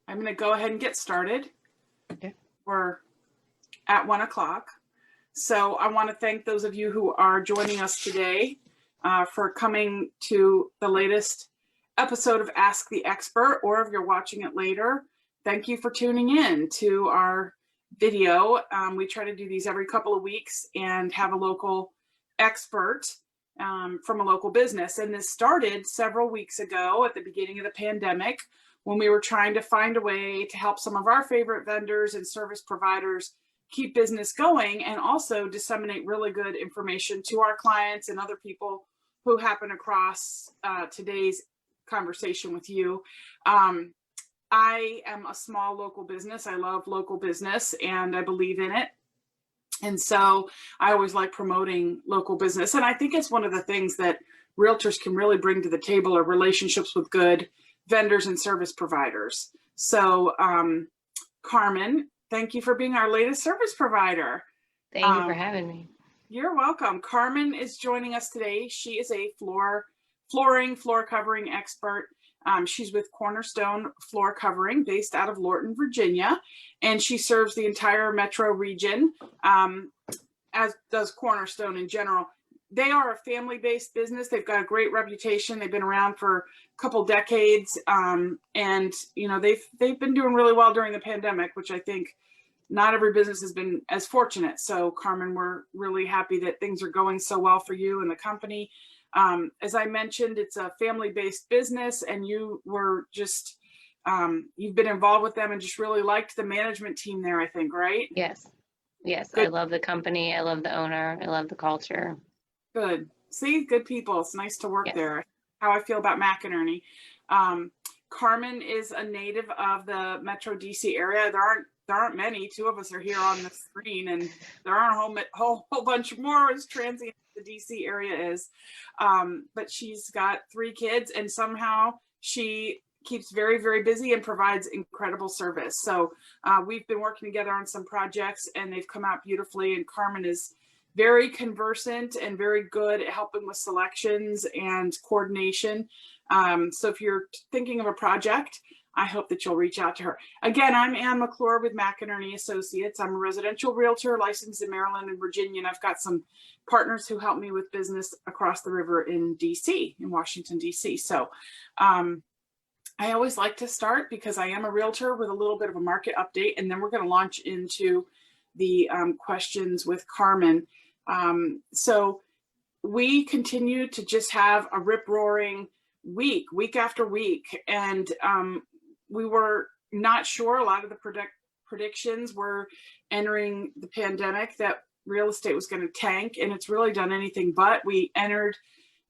I'm going to go ahead and get started. Okay. We're at 1 o'clock. So I want to thank those of you who are joining us today for coming to the latest episode of Ask the Expert, or if you're watching it later, thank you for tuning in to our video. We try to do these every couple of weeks and have a local expert from a local business. And this started several weeks ago at the beginning of the pandemic, when we were trying to find a way to help some of our favorite vendors and service providers keep business going, and also disseminate really good information to our clients and other people who happen across today's conversation with you. I am a small local business. I love local business and I believe in it. And so I always like promoting local business. And I think it's one of the things that realtors can really bring to the table, are relationships with good vendors and service providers. So Carmen, thank you for being our latest service provider. Thank you for having me. You're welcome. Carmen is joining us today. She is a flooring, floor covering expert. She's with Cornerstone Floorcovering, based out of Lorton, Virginia, and she serves the entire metro region, as does Cornerstone in general. They are a family-based business. They've got a great reputation. They've been around for a couple decades, and you know they've been doing really well during the pandemic, which I think not every business has been as fortunate. So Carmen, we're really happy that things are going so well for you and the company. As I mentioned, it's a family-based business, and you were just, you've been involved with them and just really liked the management team there, I think, right? Yes. Yes. Good. I love the company. I love the owner. I love the culture. Good. See, good people. It's nice to work Yes. there. How I feel about McInerney. Carmen is a native of the Metro DC area. There aren't many. Two of us are here on the screen, and there aren't a whole bunch more as transient as the DC area is. But she's got 3 kids, and somehow she keeps very, very busy and provides incredible service. So we've been working together on some projects, and they've come out beautifully. And Carmen is very conversant and very good at helping with selections and coordination. So if you're thinking of a project, I hope that you'll reach out to her. Again, I'm Ann McClure with McInerney Associates. I'm a residential realtor licensed in Maryland and Virginia, and I've got some partners who help me with business across the river in DC, in Washington, DC. So I always like to start, because I am a realtor, with a little bit of a market update, and then we're going to launch into the questions with Carmen. So we continue to just have a rip-roaring week after week, and we were not sure. A lot of the predictions were entering the pandemic that real estate was going to tank, and it's really done anything but. We entered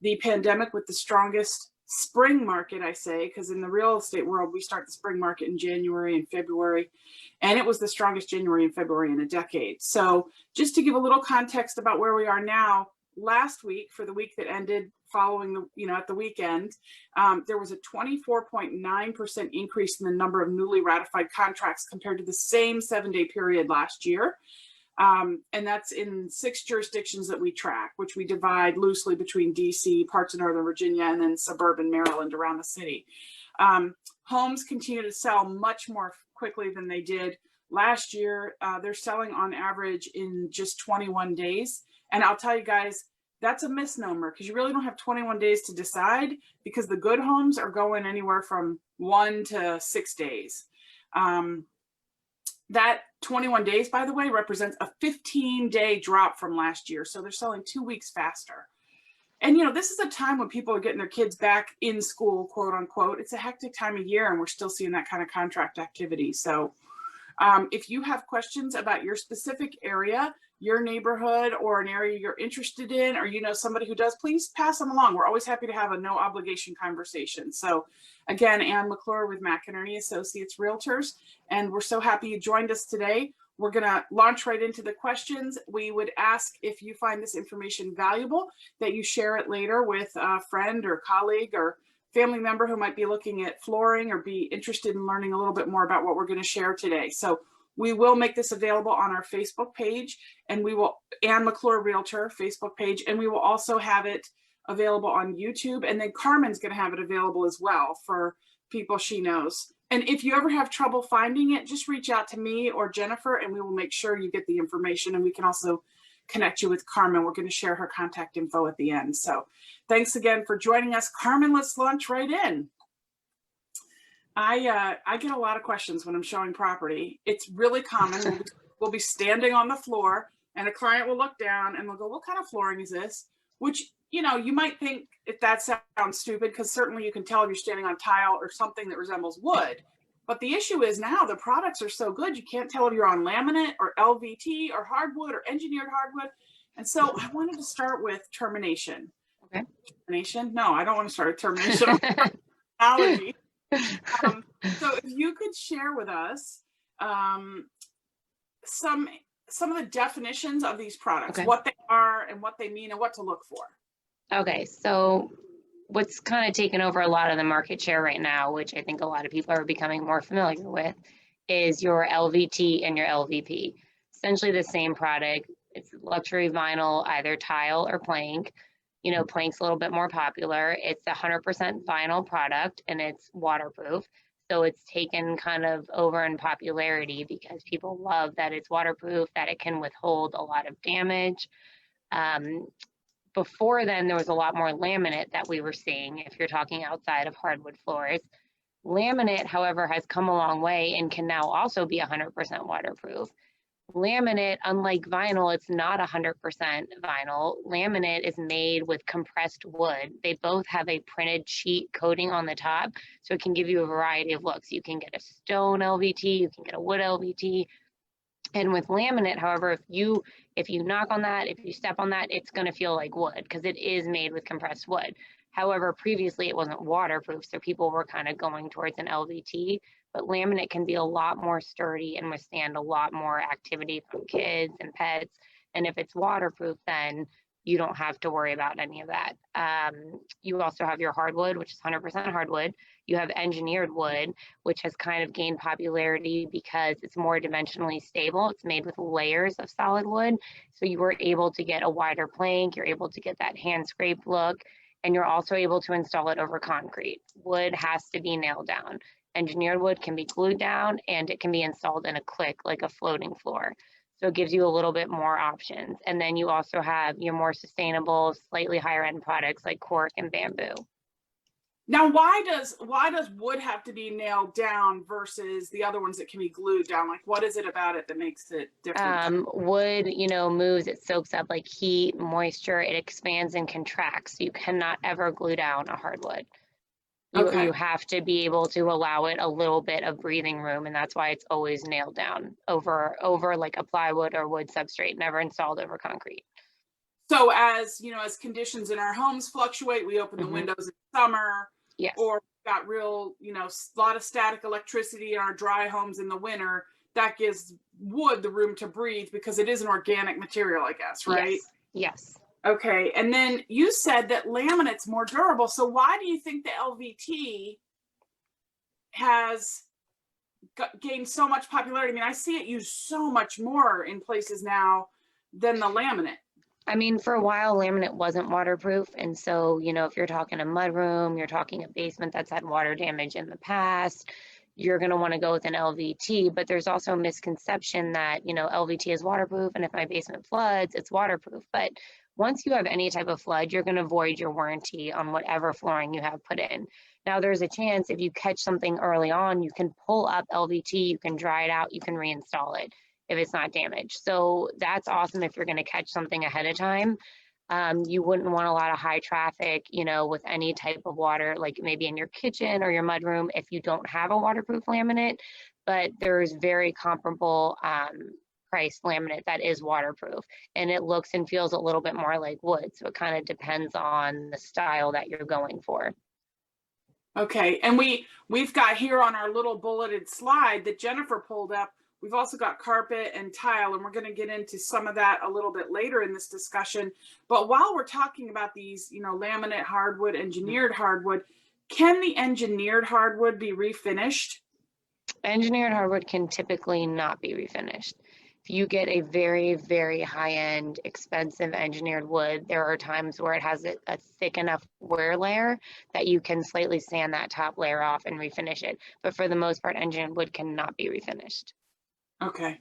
the pandemic with the strongest spring market, I say, because in the real estate world, we start the spring market in January and February, and it was the strongest January and February in a decade. So just to give a little context about where we are now, last week, for the week that ended following the, at the weekend, there was a 24.9% increase in the number of newly ratified contracts compared to the same 7-day period last year. And that's in 6 jurisdictions that we track, which we divide loosely between DC, parts of Northern Virginia, and then suburban Maryland around the city. Homes continue to sell much more quickly than they did last year. They're selling on average in just 21 days. And I'll tell you guys, that's a misnomer, because you really don't have 21 days to decide, because the good homes are going anywhere from 1 to 6 days. That 21 days, by the way, represents a 15-day drop from last year. So they're selling 2 weeks faster. And, this is a time when people are getting their kids back in school, quote unquote. It's a hectic time of year, and we're still seeing that kind of contract activity. So if you have questions about your specific area, your neighborhood, or an area you're interested in, or somebody who does, please pass them along. We're always happy to have a no obligation conversation. So again, Ann McClure with McInerney Associates Realtors, and we're so happy you joined us today. We're going to launch right into the questions. We would ask, if you find this information valuable, that you share it later with a friend or colleague or family member who might be looking at flooring or be interested in learning a little bit more about what we're going to share today. So we will make this available on our Facebook page, and we will, Ann McClure Realtor Facebook page, and we will also have it available on YouTube. And then Carmen's going to have it available as well for people she knows. And if you ever have trouble finding it, just reach out to me or Jennifer, and we will make sure you get the information. And we can also connect you with Carmen. We're going to share her contact info at the end. So thanks again for joining us. Carmen, let's launch right in. I get a lot of questions when I'm showing property. It's really common. We'll be standing on the floor and a client will look down and they'll go, what kind of flooring is this? Which, you know, you might think if that sounds stupid, because certainly you can tell if you're standing on tile or something that resembles wood. But the issue is now the products are so good, you can't tell if you're on laminate or LVT or hardwood or engineered hardwood. And so I wanted to start with termination. Okay. Termination? No, I don't want to start with termination. Allergy. So if you could share with us some of the definitions of these products, Okay. what they are and what they mean and what to look for. Okay, so what's kind of taken over a lot of the market share right now, which I think a lot of people are becoming more familiar with, is your LVT and your LVP. Essentially the same product. It's luxury vinyl, either tile or plank. You know, plank's a little bit more popular. It's 100% vinyl product and it's waterproof. So it's taken kind of over in popularity because people love that it's waterproof, that it can withhold a lot of damage. Before then, there was a lot more laminate that we were seeing if you're talking outside of hardwood floors. Laminate, however, has come a long way and can now also be 100% waterproof. Laminate, unlike vinyl, it's not 100% vinyl. Laminate is made with compressed wood. They both have a printed sheet coating on the top, so it can give you a variety of looks. You can get a stone LVT, you can get a wood LVT. And with laminate, however, if you knock on that, if you step on that, it's going to feel like wood because it is made with compressed wood. However, previously it wasn't waterproof, so people were kind of going towards an LVT. But laminate can be a lot more sturdy and withstand a lot more activity from kids and pets. And if it's waterproof, then you don't have to worry about any of that. You also have your hardwood, which is 100% hardwood. You have engineered wood, which has kind of gained popularity because it's more dimensionally stable. It's made with layers of solid wood. So you were able to get a wider plank. You're able to get that hand scraped look. And you're also able to install it over concrete. Wood has to be nailed down. Engineered wood can be glued down and it can be installed in a click like a floating floor. So it gives you a little bit more options. And then you also have your more sustainable, slightly higher end products like cork and bamboo. Now, why does wood have to be nailed down versus the other ones that can be glued down? Like, what is it about it that makes it different? Wood, you know, moves, it soaks up like heat, moisture, it expands and contracts. So you cannot ever glue down a hardwood. You have to be able to allow it a little bit of breathing room, and that's why it's always nailed down over like a plywood or wood substrate, never installed over concrete. So as you know, as conditions in our homes fluctuate, we open the windows in summer, yes, or got real, you know, a lot of static electricity in our dry homes in the winter. That gives wood the room to breathe because it is an organic material, I guess, right? Yes. Okay, and then you said that laminate's more durable. So why do you think the LVT has gained so much popularity? I mean, I see it used so much more in places now than the laminate. I mean, for a while, laminate wasn't waterproof. And so, you know, if you're talking a mudroom, you're talking a basement that's had water damage in the past, you're going to want to go with an LVT. But there's also a misconception that, you know, LVT is waterproof. And if my basement floods, it's waterproof. But once you have any type of flood, you're going to void your warranty on whatever flooring you have put in. Now, there's a chance if you catch something early on, you can pull up LVT, you can dry it out, you can reinstall it if it's not damaged. So that's awesome if you're going to catch something ahead of time. You wouldn't want a lot of high traffic, you know, with any type of water, like maybe in your kitchen or your mudroom if you don't have a waterproof laminate. But there's very comparable price laminate that is waterproof, and it looks and feels a little bit more like wood. So it kind of depends on the style that you're going for. Okay, and we've got here on our little bulleted slide that Jennifer pulled up, we've also got carpet and tile, and we're going to get into some of that a little bit later in this discussion. But while we're talking about these, you know, laminate hardwood, engineered hardwood, can the engineered hardwood be refinished? Engineered hardwood can typically not be refinished. you get a very, very high-end, expensive engineered wood, there are times where it has a thick enough wear layer that you can slightly sand that top layer off and refinish it. But for the most part, engineered wood cannot be refinished. Okay.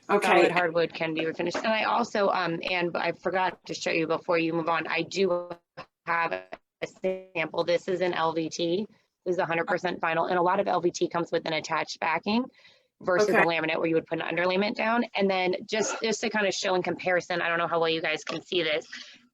Solid Okay. hardwood can be refinished. And I also, and I forgot to show you before you move on, I do have a sample. This is an LVT. This is 100% vinyl. And a lot of LVT comes with an attached backing versus Okay. a laminate where you would put an underlayment down. And then just to kind of show in comparison, I don't know how well you guys can see this,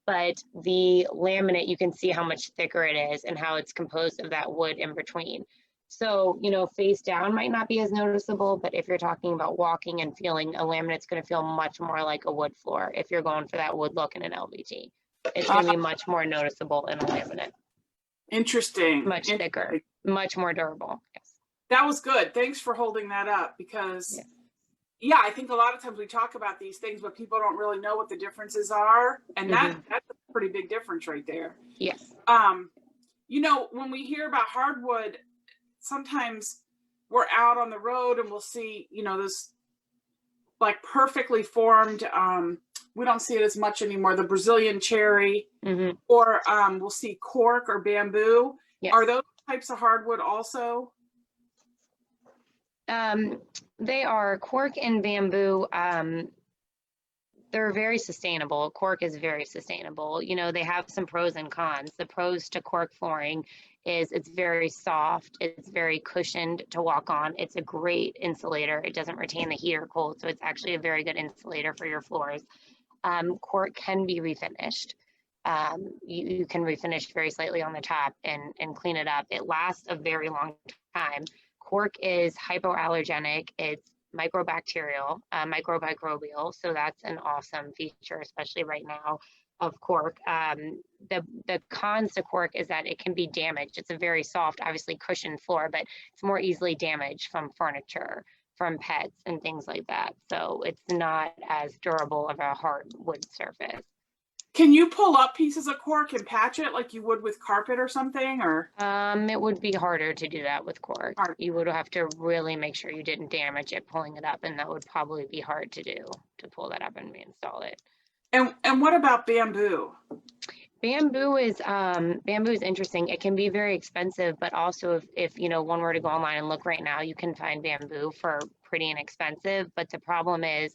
but the laminate, you can see how much thicker it is and how it's composed of that wood in between. So, you know, face down might not be as noticeable, but if you're talking about walking and feeling, a laminate's going to feel much more like a wood floor if you're going for that wood look in an LVT. It's going to be much more noticeable in a laminate. Interesting. Much thicker, much more durable. Yes. That was good. Thanks for holding that up because, yeah, I think a lot of times we talk about these things, but people don't really know what the differences are. And that's a pretty big difference right there. Yes. You know, when we hear about hardwood, sometimes we're out on the road and we'll see, you know, this like perfectly formed, we don't see it as much anymore, the Brazilian cherry, or we'll see cork or bamboo. Yes. Are those types of hardwood also? They are cork and bamboo. They're very sustainable. Cork is very sustainable. You know, they have some pros and cons. The pros to cork flooring is it's very soft. It's very cushioned to walk on. It's a great insulator. It doesn't retain the heat or cold. So it's actually a very good insulator for your floors. Cork can be refinished. You can refinish very slightly on the top and clean it up. It lasts a very long time. Cork is hypoallergenic. It's microbacterial, microbial. So that's an awesome feature, especially right now of cork. The cons to cork is that it can be damaged. It's a very soft, obviously cushioned floor, but it's more easily damaged from furniture, from pets and things like that. So it's not as durable of a hardwood surface. Can you pull up pieces of cork and patch it like you would with carpet or something, or? It would be harder to do that with cork. You would have to really make sure you didn't damage it pulling it up, and that would probably be hard to do, to pull that up and reinstall it. And what about bamboo? Bamboo is interesting. It can be very expensive, but also if you know, one were to go online and look right now, you can find bamboo for pretty inexpensive. But the problem is,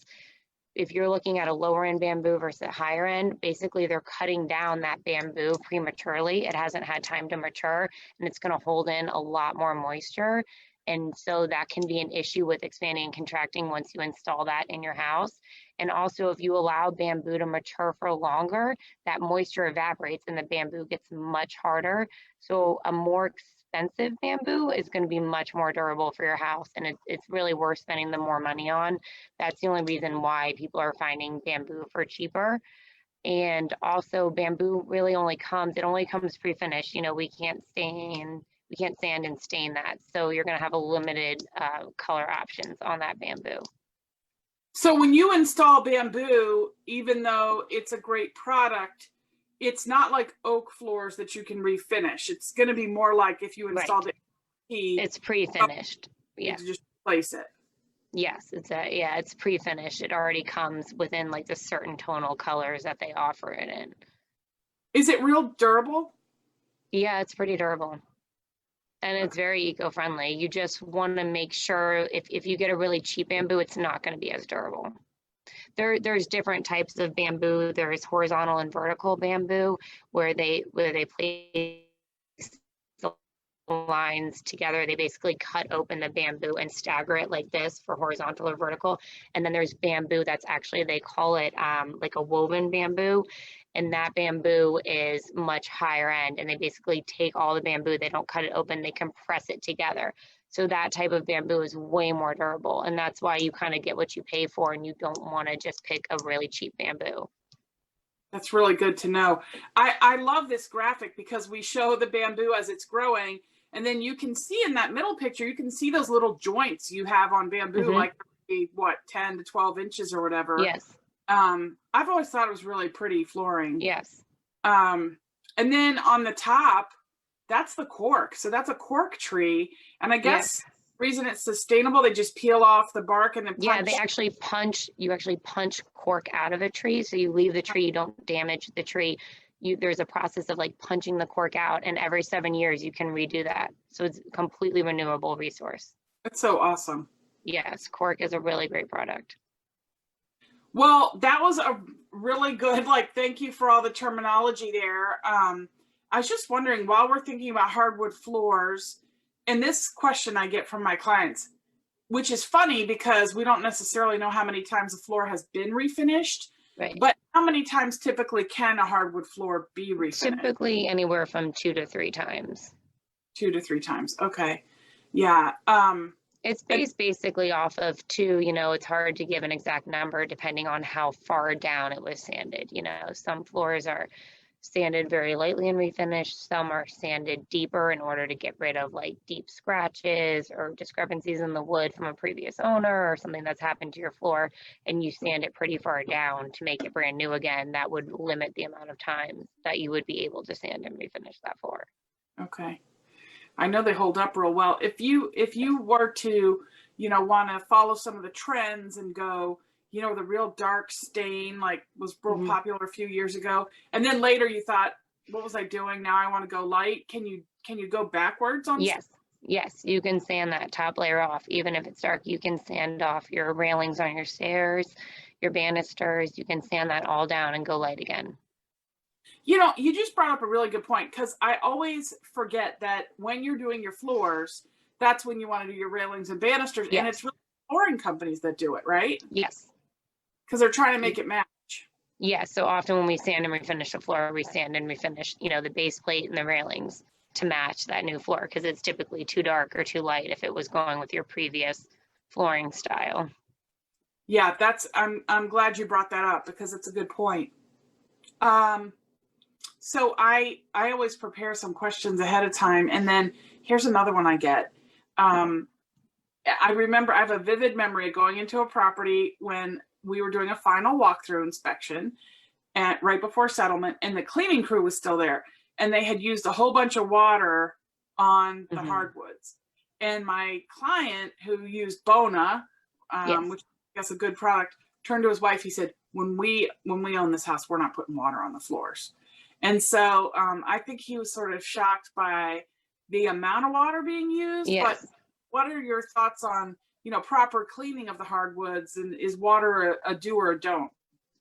if you're looking at a lower end bamboo versus a higher end, basically they're cutting down that bamboo prematurely. It hasn't had time to mature, and it's going to hold in a lot more moisture. And so that can be an issue with expanding and contracting once you install that in your house. And also, if you allow bamboo to mature for longer, that moisture evaporates and the bamboo gets much harder. So a more expensive bamboo is going to be much more durable for your house, and it's really worth spending the more money on. That's the only reason why people are finding bamboo for cheaper. And also, bamboo really only comes pre-finished. You know, we can't sand and stain that, so you're going to have a limited color options on that bamboo. So when you install bamboo, even though it's a great product, it's not like oak floors that you can refinish. It's going to be more like if you installed it. It's pre-finished. Yeah. You just replace it. Yes, it's pre-finished. It already comes within like the certain tonal colors that they offer it in. Is it real durable? Yeah, it's pretty durable. And it's very eco-friendly. You just want to make sure if you get a really cheap bamboo, it's not going to be as durable. There's different types of bamboo. There's horizontal and vertical bamboo where they place the lines together. They basically cut open the bamboo and stagger it like this for horizontal or vertical. And then there's bamboo that's actually, they call it like a woven bamboo. And that bamboo is much higher end, and they basically take all the bamboo, they don't cut it open, they compress it together. So that type of bamboo is way more durable, and that's why you kind of get what you pay for, and you don't want to just pick a really cheap bamboo. That's really good to know. I love this graphic because we show the bamboo as it's growing, and then you can see in that middle picture, you can see those little joints you have on bamboo, like what, 10 to 12 inches or whatever. Yes. I've always thought it was really pretty flooring. Yes. And then on the top, that's the cork. So that's a cork tree. And I guess reason it's sustainable? They just peel off the bark and then punch? Yeah, you actually punch cork out of a tree. So you leave the tree, you don't damage the tree. There's a process of like punching the cork out, and every 7 years you can redo that. So it's a completely renewable resource. That's so awesome. Yes, cork is a really great product. Well, that was a really good, like, thank you for all the terminology there. I was just wondering, while we're thinking about hardwood floors, and this question I get from my clients, which is funny because we don't necessarily know how many times a floor has been refinished, Right. but how many times typically can a hardwood floor be refinished? Typically anywhere from 2 to 3 times. 2 to 3 times. Okay. Yeah. It's based basically off of two, it's hard to give an exact number depending on how far down it was sanded. Some floors are sanded very lightly and refinished. Some are sanded deeper in order to get rid of like deep scratches or discrepancies in the wood from a previous owner or something that's happened to your floor, and you sand it pretty far down to make it brand new again. That would limit the amount of time that you would be able to sand and refinish that floor. Okay. I know they hold up real well. If you were to, want to follow some of the trends and go, the real dark stain, like was real popular a few years ago, and then later you thought, what was I doing? Now I want to go light. Can you go backwards on? Yes, you can sand that top layer off. Even if it's dark, you can sand off your railings on your stairs, your banisters. You can sand that all down and go light again. You just brought up a really good point, because I always forget that when you're doing your floors, that's when you want to do your railings and banisters. Yes. And it's really flooring companies that do it, right? Yes. Because they're trying to make it match. Yes. So often when we sand and refinish a floor, we sand and refinish, the base plate and the railings to match that new floor, because it's typically too dark or too light if it was going with your previous flooring style. Yeah, I'm glad you brought that up, because it's a good point. So I always prepare some questions ahead of time, and then here's another one I get. I remember, I have a vivid memory of going into a property when we were doing a final walkthrough inspection right before settlement, and the cleaning crew was still there, and they had used a whole bunch of water on the hardwoods. And my client, who used Bona, which I guess a good product, turned to his wife. He said, when we own this house, we're not putting water on the floors. And so I think he was sort of shocked by the amount of water being used. Yes. But what are your thoughts on, proper cleaning of the hardwoods, and is water a do or a don't?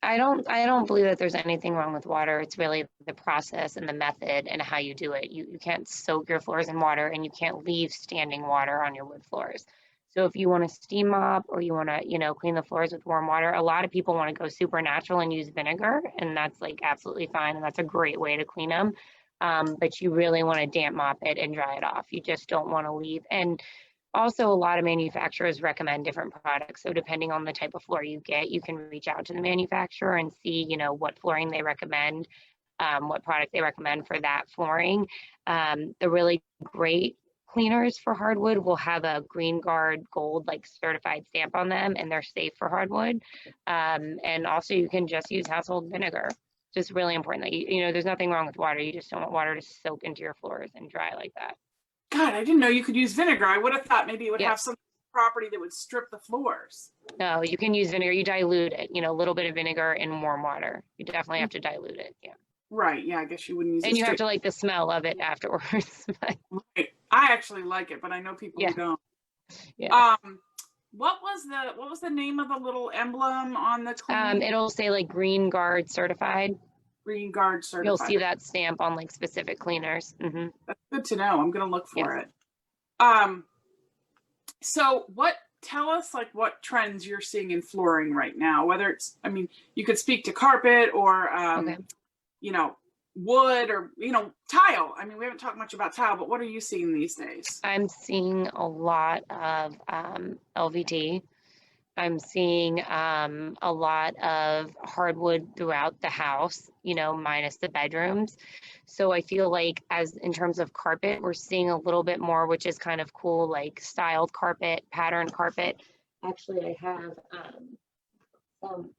I don't believe that there's anything wrong with water. It's really the process and the method and how you do it. You can't soak your floors in water, and you can't leave standing water on your wood floors. So if you want to steam mop, or you want to, clean the floors with warm water, a lot of people want to go super natural and use vinegar, and that's like absolutely fine. And that's a great way to clean them. But you really want to damp mop it and dry it off. You just don't want to leave. And also, a lot of manufacturers recommend different products. So depending on the type of floor you get, you can reach out to the manufacturer and see, what flooring they recommend, what product they recommend for that flooring. The really great cleaners for hardwood will have a Green Guard Gold like certified stamp on them, and they're safe for hardwood. And also you can just use household vinegar. Just really important that there's nothing wrong with water. You just don't want water to soak into your floors and dry like that. God, I didn't know you could use vinegar. I would have thought maybe it would have some property that would strip the floors. No, you can use vinegar. You dilute it, a little bit of vinegar in warm water. You definitely have to dilute it. Yeah. Right. Yeah, I guess you wouldn't use it. And you have to like the smell of it afterwards. Right. I actually like it, but I know people who don't. Yeah. What was the name of the little emblem on the clean? It'll say like Green Guard certified. Green Guard certified. You'll see that stamp on like specific cleaners. Mm-hmm. That's good to know. I'm gonna look for it. So tell us like what trends you're seeing in flooring right now, whether it's, you could speak to carpet or wood or tile. We haven't talked much about tile, but what are you seeing these days? I'm seeing a lot of LVT. I'm seeing a lot of hardwood throughout the house, minus the bedrooms. So I feel like in terms of carpet, we're seeing a little bit more, which is kind of cool, like styled carpet, patterned carpet. Actually, I have some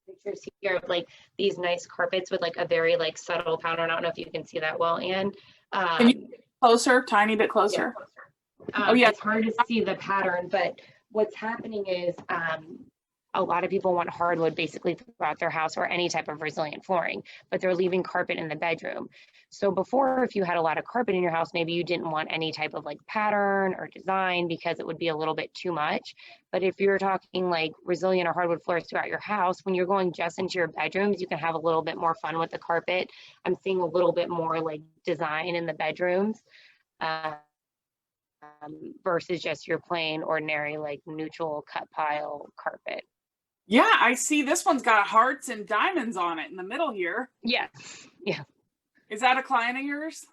pictures here of like these nice carpets with like a very like subtle pattern. I don't know if you can see that well, Anne. Can you get closer, tiny bit closer? Yeah, closer. Oh yeah. It's hard to see the pattern, but what's happening is a lot of people want hardwood basically throughout their house or any type of resilient flooring, but they're leaving carpet in the bedroom. So before, if you had a lot of carpet in your house, maybe you didn't want any type of like pattern or design because it would be a little bit too much. But if you're talking like resilient or hardwood floors throughout your house, when you're going just into your bedrooms, you can have a little bit more fun with the carpet. I'm seeing a little bit more like design in the bedrooms. Versus just your plain ordinary like neutral cut pile carpet. Yeah, I see this one's got hearts and diamonds on it in the middle here. Yes. Yeah. Is that a client of yours?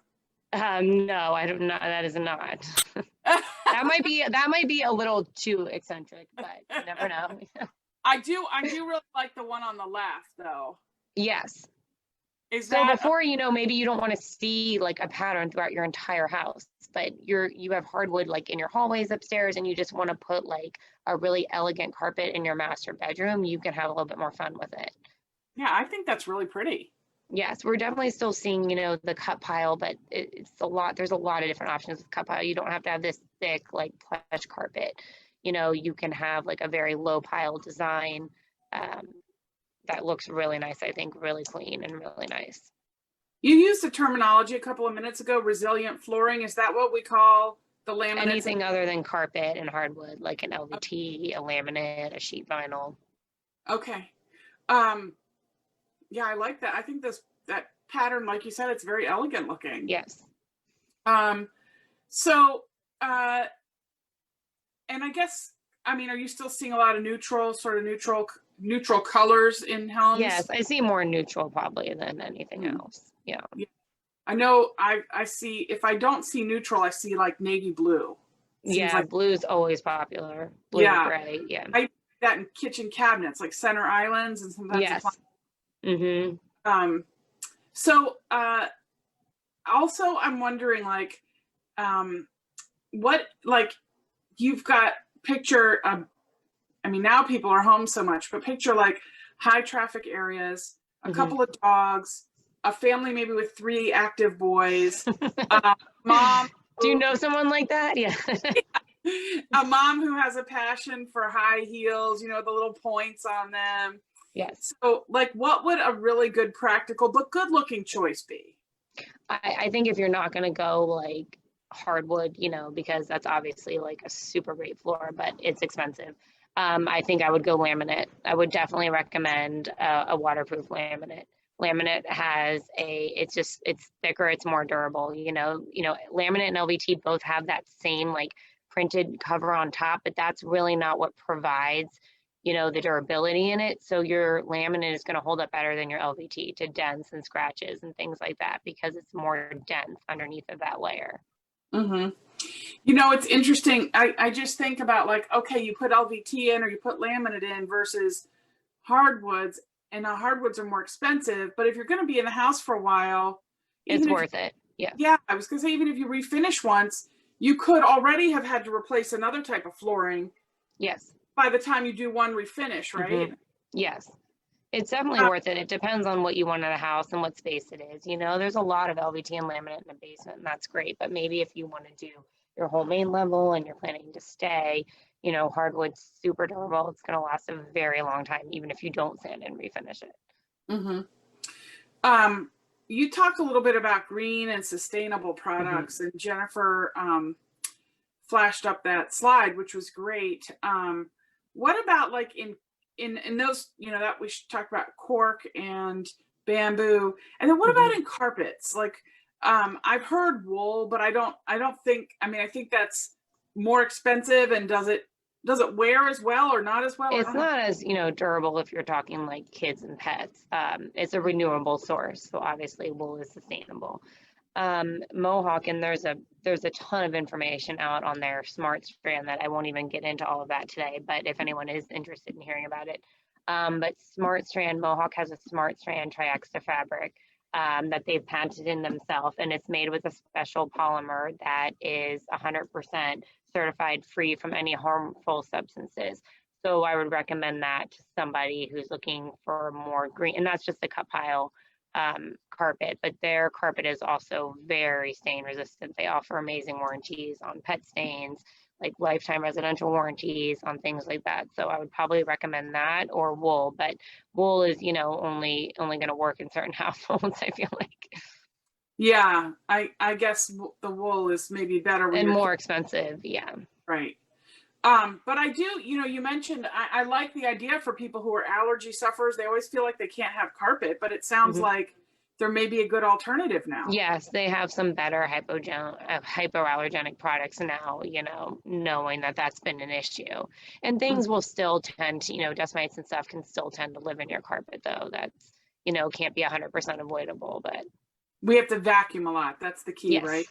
No, I don't know. That is not. That might be a little too eccentric, but you never know. I do really like the one on the left though. Yes. Is So that before, maybe you don't want to see like a pattern throughout your entire house, but you have hardwood like in your hallways upstairs and you just want to put like a really elegant carpet in your master bedroom, you can have a little bit more fun with it. Yeah, I think that's really pretty. Yes, we're definitely still seeing, the cut pile, but it's a lot. There's a lot of different options with cut pile. You don't have to have this thick, like plush carpet. You can have like a very low pile design that looks really nice. I think really clean and really nice. You used the terminology a couple of minutes ago, resilient flooring. Is that what we call the laminates? Anything other than carpet and hardwood, like an LVT, a laminate, a sheet vinyl. Okay. Yeah, I like that. I think that pattern, like you said, it's very elegant looking. Yes. So, and I guess, are you still seeing a lot of neutral colors in homes? Yes, I see more neutral probably than anything else. Yeah. I know I see, if I don't see neutral, I see like navy blue. Yeah, like blue's always popular. Blue or gray, yeah. I that in kitchen cabinets, like center islands and sometimes yes. So also I'm wondering like what, like, you've got picture now people are home so much, but picture like high traffic areas, a couple of dogs, a family maybe with 3 active boys, mom. Do you know someone like that? Yeah. A mom who has a passion for high heels, the little points on them. Yes. So like what would a really good practical but good looking choice be? I think if you're not going to go like hardwood, because that's obviously like a super great floor, but it's expensive. I think I would go laminate. I would definitely recommend a waterproof laminate. Laminate has it's thicker, it's more durable. Laminate and LVT both have that same like printed cover on top, but that's really not what provides, the durability in it. So your laminate is going to hold up better than your LVT to dents and scratches and things like that because it's more dense underneath of that layer. It's interesting. I just think about like, okay, you put LVT in or you put laminate in versus hardwoods, and the hardwoods are more expensive. But if you're going to be in the house for a while, it's worth it. Yeah. Yeah. I was going to say, even if you refinish once, you could already have had to replace another type of flooring. Yes. By the time you do one refinish, right? Yes. It's definitely worth it. It depends on what you want in the house and what space it is. There's a lot of LVT and laminate in the basement, and that's great. But maybe if you want to do your whole main level and you're planning to stay, hardwood's super durable. It's going to last a very long time, even if you don't sand and refinish it. You talked a little bit about green and sustainable products, and Jennifer flashed up that slide, which was great. What about like in those, that we talked about cork and bamboo, and then what about in carpets? Like I've heard wool, but I think that's more expensive. And does it wear as well or not as well? It's not as durable if you're talking like kids and pets. It's a renewable source, so obviously wool is sustainable. Mohawk, and there's a ton of information out on their Smart Strand that I won't even get into all of that today, but if anyone is interested in hearing about it. But Smart Strand, Mohawk has a Smart Strand triexta fabric that they've patented themselves, and it's made with a special polymer that is 100% certified free from any harmful substances. So I would recommend that to somebody who's looking for more green, and that's just the cut pile carpet, but their carpet is also very stain resistant. They offer amazing warranties on pet stains, like lifetime residential warranties on things like that. So I would probably recommend that or wool, but wool is, only going to work in certain households, I feel like. Yeah, I guess the wool is maybe better when And you're more expensive, yeah. right. But I do, you mentioned I like the idea for people who are allergy sufferers. They always feel like they can't have carpet, but it sounds like there may be a good alternative now. Yes, they have some better hypoallergenic products now, knowing that that's been an issue. And things will still tend to, dust mites and stuff can still tend to live in your carpet, though. That's, can't be 100% avoidable, but We have to vacuum a lot. That's the key, yes. right?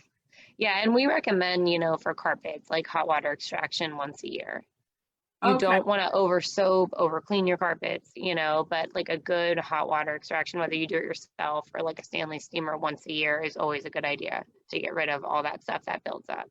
Yeah, and we recommend, for carpets, like hot water extraction once a year. You Okay. don't want to over soap, over clean your carpets, but like a good hot water extraction, whether you do it yourself or like a Stanley steamer once a year, is always a good idea to get rid of all that stuff that builds up.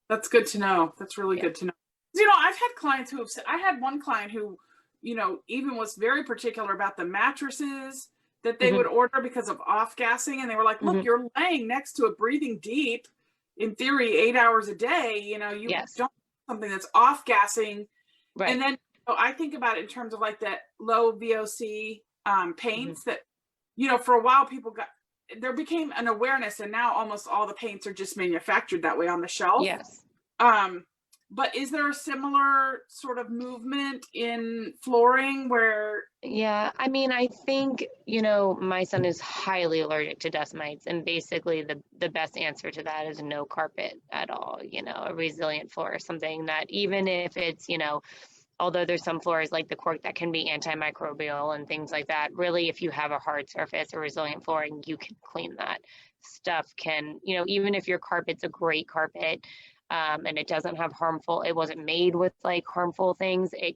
That's good to know. That's really good to know. I've had clients who have said, I had one client who, even was very particular about the mattresses that they would order because of off gassing. And they were like, look, you're laying next to it, breathing deep, in theory, 8 hours a day. You don't want something that's off gassing. Right. And then I think about it in terms of like that low VOC paints that, for a while there became an awareness, and now almost all the paints are just manufactured that way on the shelf. Yes. But is there a similar sort of movement in flooring where? Yeah, I mean, I think, my son is highly allergic to dust mites, and basically the best answer to that is no carpet at all. A resilient floor, something that even if it's, although there's some floors like the cork that can be antimicrobial and things like that, really, if you have a hard surface or resilient flooring, you can clean that. Stuff can, even if your carpet's a great carpet, and it doesn't have it wasn't made with like harmful things, it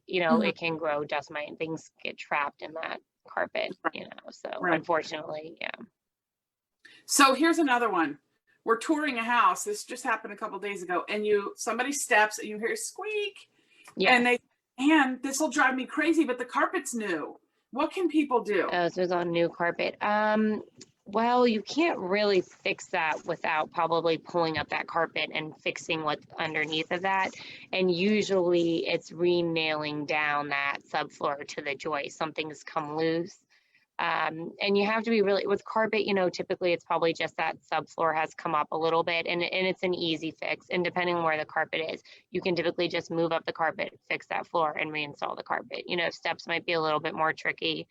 can grow dust mite and things get trapped in that carpet, so unfortunately, yeah. So here's another one. We're touring a house. This just happened a couple days ago, and somebody steps and you hear a squeak, and this will drive me crazy, but the carpet's new. What can people do? Oh, so it's on new carpet. Well, you can't really fix that without probably pulling up that carpet and fixing what's underneath of that. And usually it's re-nailing down that subfloor to the joist. Something's come loose. And you have to be really, with carpet, typically it's probably just that subfloor has come up a little bit, and it's an easy fix. And depending on where the carpet is, you can typically just move up the carpet, fix that floor, and reinstall the carpet. Steps might be a little bit more tricky.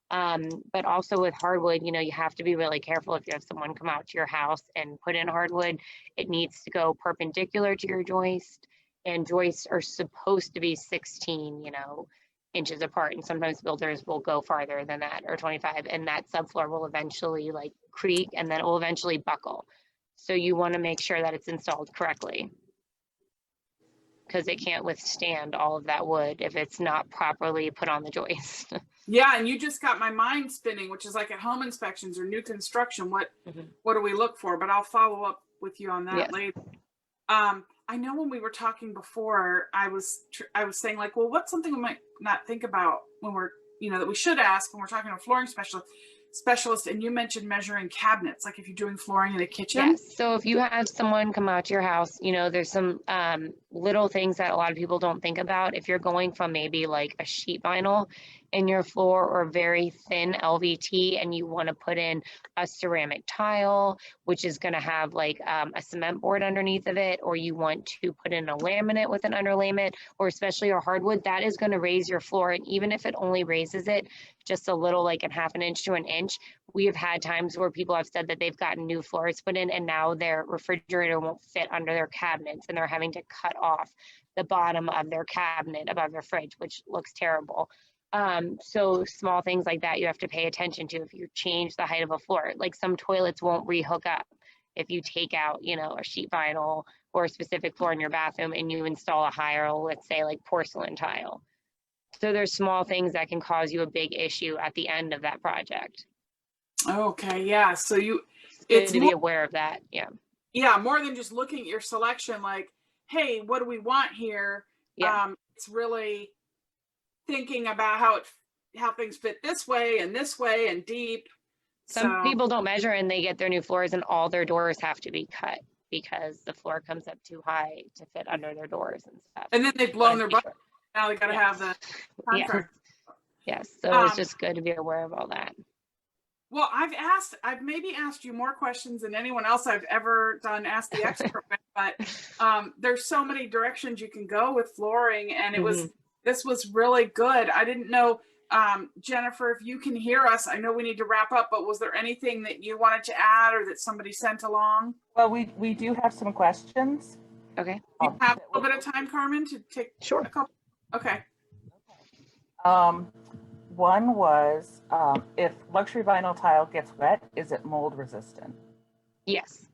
But also with hardwood, you have to be really careful. If you have someone come out to your house and put in hardwood, it needs to go perpendicular to your joist, and joists are supposed to be 16, inches apart. And sometimes builders will go farther than that, or 25, and that subfloor will eventually like creak, and then it will eventually buckle. So you want to make sure that it's installed correctly, because it can't withstand all of that wood if it's not properly put on the joist. Yeah, and you just got my mind spinning, which is like at home inspections or new construction, what do we look for? But I'll follow up with you on that later. I know when we were talking before, I was saying like, well, what's something we might not think about when we're, that we should ask when we're talking to a flooring specialist, and you mentioned measuring cabinets, like if you're doing flooring in a kitchen. Yes. So if you have someone come out to your house, there's some little things that a lot of people don't think about. If you're going from maybe like a sheet vinyl in your floor or very thin LVT, and you want to put in a ceramic tile, which is going to have like a cement board underneath of it, or you want to put in a laminate with an underlayment, or especially a hardwood, that is going to raise your floor. And even if it only raises it just a little, like a half an inch to an inch, we have had times where people have said that they've gotten new floors put in, and now their refrigerator won't fit under their cabinets, and they're having to cut off the bottom of their cabinet above their fridge, which looks terrible. So small things like that you have to pay attention to if you change the height of a floor. Like some toilets won't rehook up if you take out, a sheet vinyl or a specific floor in your bathroom and you install a higher, let's say like porcelain tile. So there's small things that can cause you a big issue at the end of that project. Okay, yeah. So it's to be aware of that. Yeah. Yeah, more than just looking at your selection, like, hey, what do we want here? Yeah. It's really thinking about how things fit this way and deep, Some So, people don't measure and they get their new floors and all their doors have to be cut because the floor comes up too high to fit under their doors and stuff. and then they've blown their budget. Now they got to have the Yes. contract. Yes. So it's just good to be aware of all that. Well, I've maybe asked you more questions than anyone else I've ever done Ask the Expert with, but there's so many directions you can go with flooring, and this was really good. I didn't know, Jennifer, if you can hear us. I know we need to wrap up, but was there anything that you wanted to add or that somebody sent along? Well, we do have some questions. Okay. You have a little bit of time, Carmen, to take Sure. a couple? Okay. One was, if luxury vinyl tile gets wet, is it mold resistant? Yes.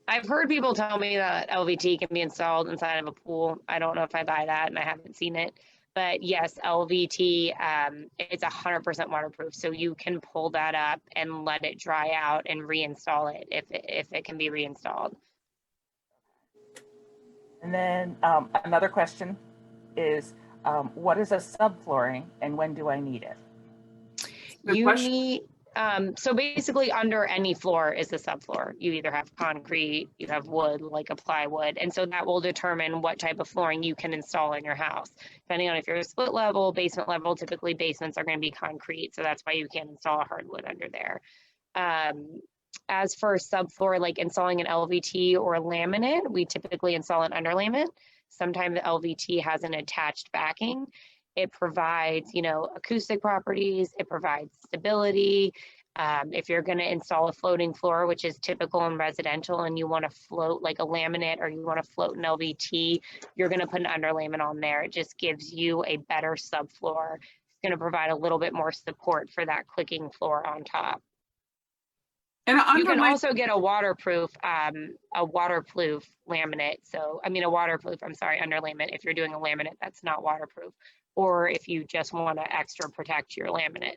I've heard people tell me that LVT can be installed inside of a pool. I don't know if I buy that and I haven't seen it. But yes, LVT, it's 100% waterproof. So you can pull that up and let it dry out and reinstall it if it can be reinstalled. And then another question is, what is a subflooring and when do I need it? Good You question. need, so basically under any floor is the subfloor. You either have concrete, you have wood, like a plywood. And so that will determine what type of flooring you can install in your house. Depending on if you're a split level, basement level, typically basements are going to be concrete. So that's why you can't install a hardwood under there. As for subfloor, like installing an LVT or a laminate, we typically install an underlayment. Sometimes the LVT has an attached backing. It provides, acoustic properties. It provides stability. If you're going to install a floating floor, which is typical in residential, and you want to float like a laminate or you want to float an LVT, you're going to put an underlayment on there. It just gives you a better subfloor. It's going to provide a little bit more support for that clicking floor on top. And You can also get a waterproof laminate. So, a waterproof, underlayment if you're doing a laminate that's not waterproof, or if you just want to extra protect your laminate.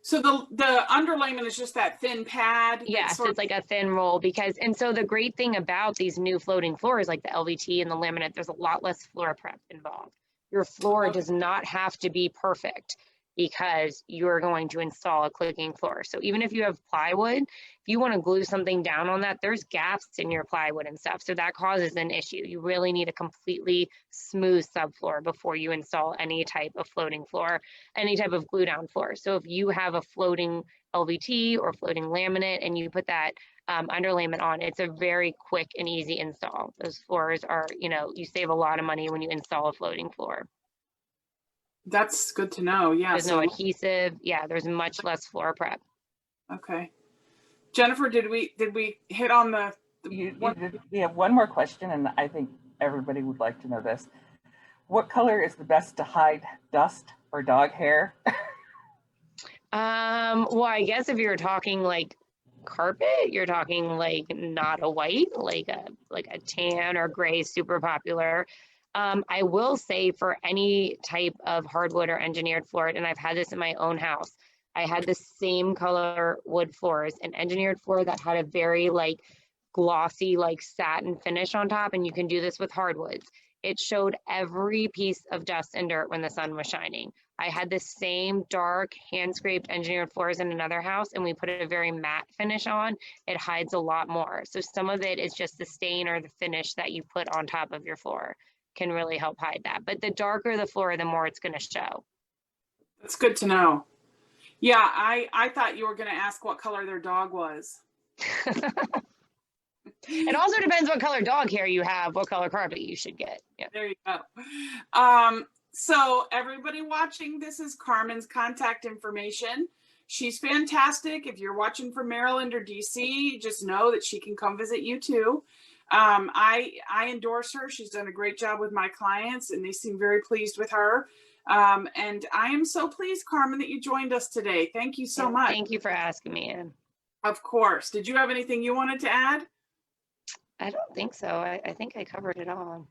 So the underlayment is just that thin pad? Yes, it's like a thin roll and so the great thing about these new floating floors, like the LVT and the laminate, there's a lot less floor prep involved. Your floor does not have to be perfect because you're going to install a clicking floor. So even if you have plywood, if you want to glue something down on that, there's gaps in your plywood and stuff. So that causes an issue. You really need a completely smooth subfloor before you install any type of floating floor, any type of glue down floor. So if you have a floating LVT or floating laminate and you put that underlayment on, it's a very quick and easy install. Those floors are, you save a lot of money when you install a floating floor. That's good to know. Yeah. There's no adhesive. Yeah, there's much less floor prep. Okay. Jennifer, did we hit on the we have one more question, and I think everybody would like to know this. What color is the best to hide dust or dog hair? Well, I guess if you're talking like carpet, you're talking like not a white, like a tan or gray, super popular. I will say for any type of hardwood or engineered floor, and I've had this in my own house, I had the same color wood floors, an engineered floor that had a very like glossy, like satin finish on top, and you can do this with hardwoods. It showed every piece of dust and dirt when the sun was shining. I had the same dark hand scraped engineered floors in another house, and we put a very matte finish on. It hides a lot more. So some of it is just the stain or the finish that you put on top of your floor can really help hide that. But the darker the floor, the more it's going to show. That's good to know. Yeah, I thought you were going to ask what color their dog was. It also depends what color dog hair you have, what color carpet you should get. Yeah. There you go. So everybody watching, this is Carmen's contact information. She's fantastic. If you're watching from Maryland or DC, just know that she can come visit you too. I endorse her. She's done a great job with my clients and they seem very pleased with her. And I am so pleased, Carmen, that you joined us today. Thank you so much. Thank you for asking me, Ann. Of course. Did you have anything you wanted to add? I don't think so. I think I covered it all.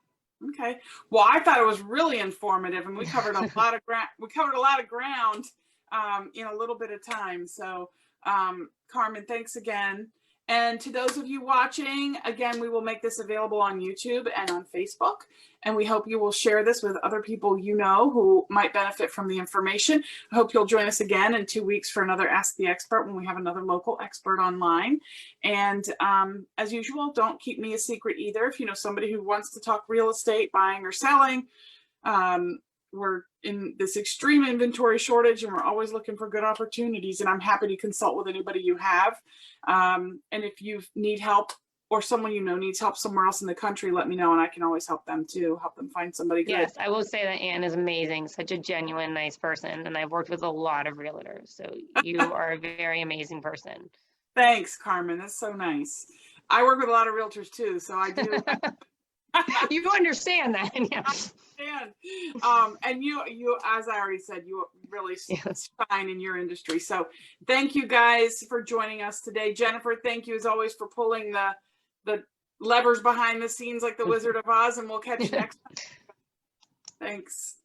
Okay. Well, I thought it was really informative, and we covered a lot of ground. We covered a lot of ground in a little bit of time. So, Carmen, thanks again. And to those of you watching, again, we will make this available on YouTube and on Facebook. And we hope you will share this with other people you know who might benefit from the information. I hope you'll join us again in 2 weeks for another Ask the Expert when we have another local expert online. And as usual, don't keep me a secret either. If you know somebody who wants to talk real estate, buying or selling, we're in this extreme inventory shortage and we're always looking for good opportunities, and I'm happy to consult with anybody you have. And if you need help or someone you know needs help somewhere else in the country, let me know and I can always help them too, help them find somebody good. Yes, I will say that Anne is amazing, such a genuine, nice person, and I've worked with a lot of realtors, so you are a very amazing person. Thanks, Carmen. That's so nice. I work with a lot of realtors too, so I do. You understand that, yeah. And you, as I already said, you really shine in your industry. So thank you guys for joining us today. Jennifer, thank you as always for pulling the levers behind the scenes like the Wizard of Oz, and we'll catch you next time. Thanks.